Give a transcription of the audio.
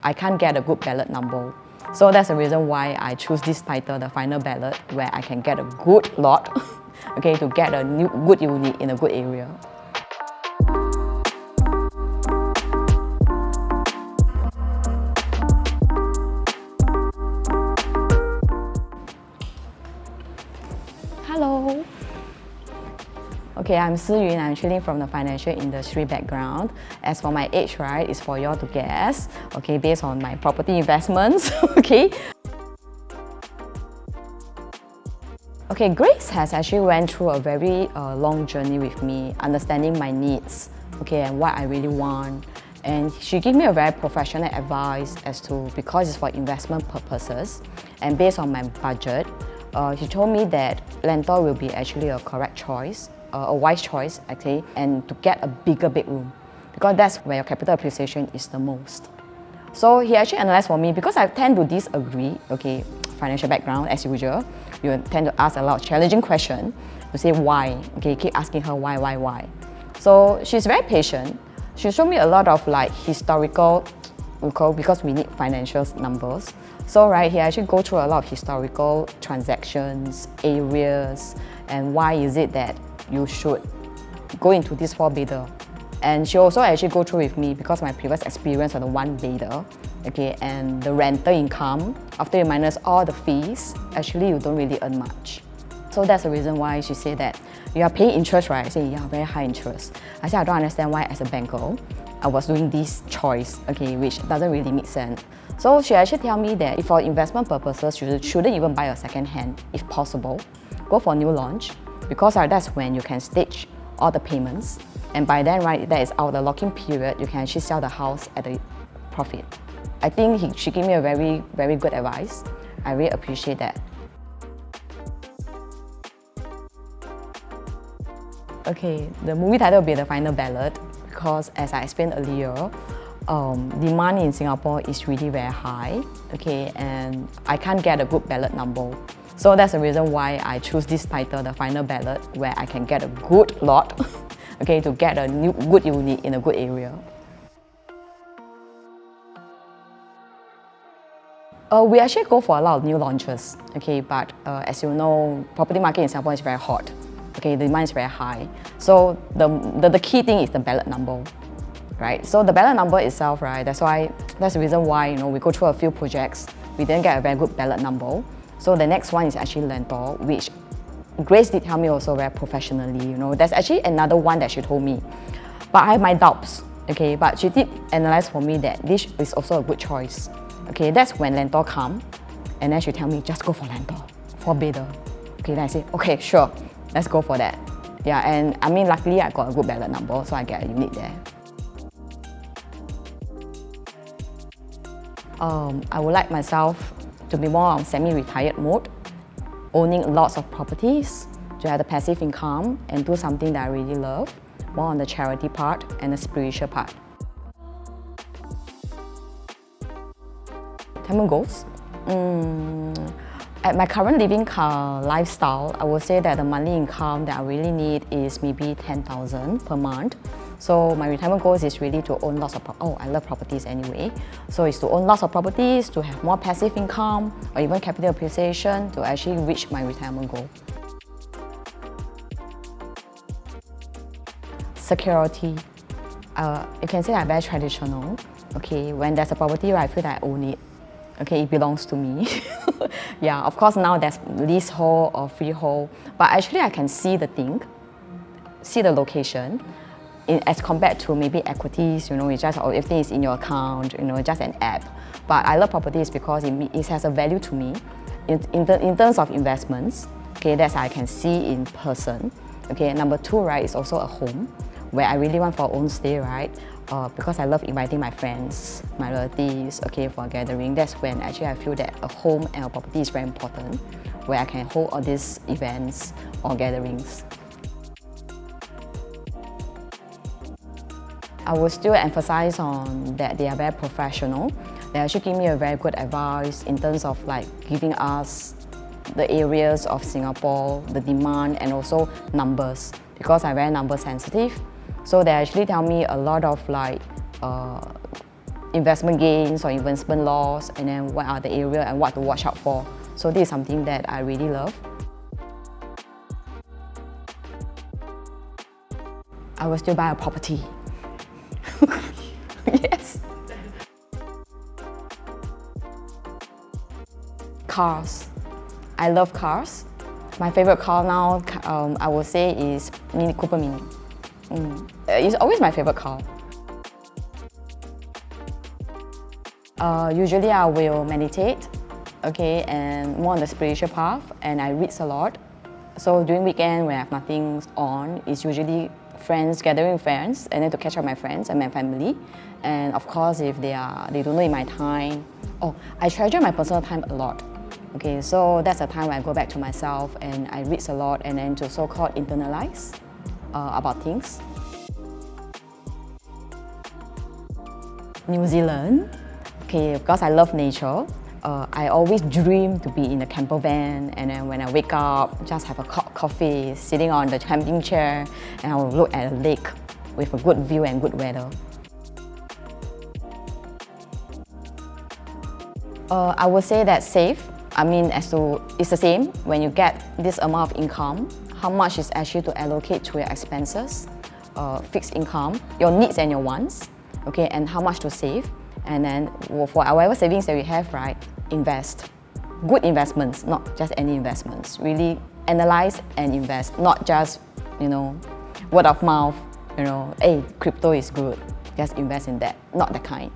I can't get a good ballot number. So that's the reason why I choose this title, the Final Ballot, where I can get a good lot, okay, to get a good unit in a good area. Hello. Okay, I'm Si Yun. I'm actually from the financial industry background. As for my age, right, it's for y'all to guess, okay, based on my property investments, okay. Okay, Grace has actually went through a very long journey with me, understanding my needs, okay, and what I really want. And she gave me a very professional advice as to, because it's for investment purposes, and based on my budget, she told me that rental will be actually a correct choice, a wise choice actually, and to get a bigger bedroom, because that's where your capital appreciation is the most. So he actually analysed for me, because I tend to disagree, okay, financial background as usual, you tend to ask a lot of challenging questions to say why, okay, keep asking her why. So she's very patient. She showed me a lot of like historical, because we need financial numbers. So right here, I actually go through a lot of historical transactions, areas, and why is it that you should go into this 4-bedder. And she also actually go through with me, because my previous experience on the 1-bedder, okay, and the rental income, after you minus all the fees, actually you don't really earn much. So that's the reason why she said that you are paying interest, right? I say, yeah, very high interest. I said, I don't understand why as a banker, I was doing this choice, okay, which doesn't really make sense. So she actually tell me that if for investment purposes, you shouldn't even buy a second hand, if possible. Go for new launch, because that's when you can stage all the payments. And by then, right, that is out the lock-in period, you can actually sell the house at a profit. I think she gave me a very, very good advice. I really appreciate that. Okay, the movie title will be The Final Ballot, because as I explained earlier, demand in Singapore is really very high, okay, and I can't get a good ballot number. So that's the reason why I choose this title, The Final Ballot, where I can get a good lot, okay, to get a good unit in a good area. We actually go for a lot of new launches, okay, but as you know, property market in Singapore is very hot, okay, the demand is very high. So the key thing is the ballot number, right? So the ballot number itself, right, that's the reason why, you know, we go through a few projects, we didn't get a very good ballot number. So the next one is actually rental, which Grace did tell me also very professionally, you know, there's actually another one that she told me. But I have my doubts, okay, but she did analyze for me that this is also a good choice. Okay, that's when rental come, and then she tell me, just go for rental, 4-bedder. Okay, then I say, okay, sure, let's go for that. Yeah, and I mean, luckily I got a good ballot number, so I get a unit there. I would like myself to be more on semi-retired mode, owning lots of properties, to have the passive income and do something that I really love, more on the charity part and the spiritual part. Retirement goals? At my current living lifestyle, I would say that the monthly income that I really need is maybe 10,000 per month. So my retirement goals is really to own lots of I love properties anyway. So it's to own lots of properties, to have more passive income, or even capital appreciation to actually reach my retirement goal. Security. You can say that I'm very traditional. Okay, when there's a property, I feel that I own it. Okay, it belongs to me. Yeah, of course now there's leasehold or freehold, but actually I can see the thing, see the location, as compared to maybe equities, you know, it's just everything is in your account, you know, just an app. But I love properties because it has a value to me in terms of investments. Okay, that's I can see in person. Okay, number 2, right, is also a home where I really want for own stay, right? Because I love inviting my friends, my relatives, okay, for a gathering. That's when actually I feel that a home and a property is very important, where I can hold all these events or gatherings. I will still emphasize on that they are very professional. They actually give me a very good advice in terms of like giving us the areas of Singapore, the demand, and also numbers, because I'm very number sensitive. So they actually tell me a lot of like investment gains or investment loss, and then what are the area and what to watch out for. So this is something that I really love. I will still buy a property. Yes. Cars. I love cars. My favorite car now, I would say, is Mini Cooper Mini. It's always my favorite car. Usually I will meditate, okay, and more on the spiritual path, and I read a lot. So during weekend when I have nothing on, it's usually friends, gathering with friends, and then to catch up my friends and my family. And of course, if they don't need my time, I treasure my personal time a lot. Okay, so that's the time when I go back to myself and I read a lot and then to so-called internalize about things. New Zealand, okay, because I love nature. I always dream to be in a camper van, and then when I wake up, just have a coffee, sitting on the camping chair, and I will look at a lake with a good view and good weather. I would say that safe. I mean, it's the same. When you get this amount of income, how much is actually to allocate to your expenses, fixed income, your needs and your wants, okay, and how much to save. And then for whatever savings that we have, right, invest. Good investments, not just any investments. Really analyze and invest, not just, word of mouth, hey, crypto is good, just invest in that, not that kind.